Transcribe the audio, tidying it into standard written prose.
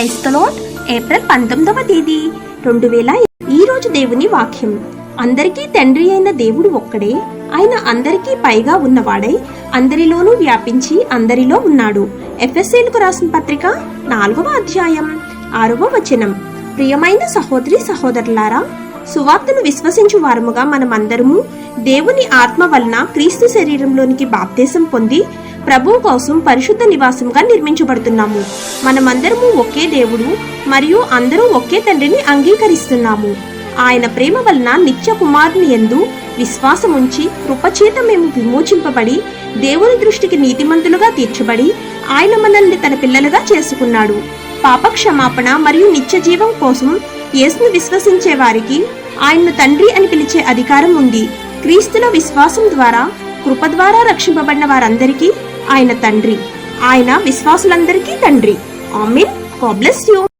Praise the lord. April 19వ తేదీ 2000. ఈ రోజు దేవుని వాక్యం. అందరికీ తండ్రి అయిన దేవుడు ఒక్కడే. ఆయన అందరికీ పైగా ఉన్నవాడై అందరిలోనూ వ్యాపించి అందరిలో ఉన్నాడు. ఎఫెసీయులకు రాసిన పత్రిక 4వ అధ్యాయం 6వ వచనం. ప్రియమైన సహోదరి సహోదరులారా, సువార్తను విశ్వసించు వారముగా మనమందరము దేవుని ఆత్మ వలన క్రీస్తు శరీరంలోనికి బాప్తీసం పొంది ప్రభువు కోసం పరిశుద్ధ నివాసంగా నిర్మించబడుతున్నాము. మనమందరము ఒకే దేవుడు మరియు అందరూ ఒకే తండ్రిని అంగీకరిస్తున్నాము. ఆయన ప్రేమ వలన నిత్య కుమారుని యందు విశ్వాసముంచి కృపచేత మేము విమోచింపబడి దేవుని దృష్టికి నీతిమంతులుగా తీర్చబడి ఆయన మనల్ని తన పిల్లలుగా చేసుకున్నాడు. పాప క్షమాపణ మరియు నిత్య జీవం కోసం యేసును విశ్వసించే వారికి ఆయన్ను తండ్రి అని పిలిచే అధికారం ఉంది. క్రీస్తుల విశ్వాసం ద్వారా కృప ద్వారా రక్షింపబడిన వారందరికీ ఆయన తండ్రి. ఆయన విశ్వాసులందరికీ తండ్రి. ఆమేన్. God bless you.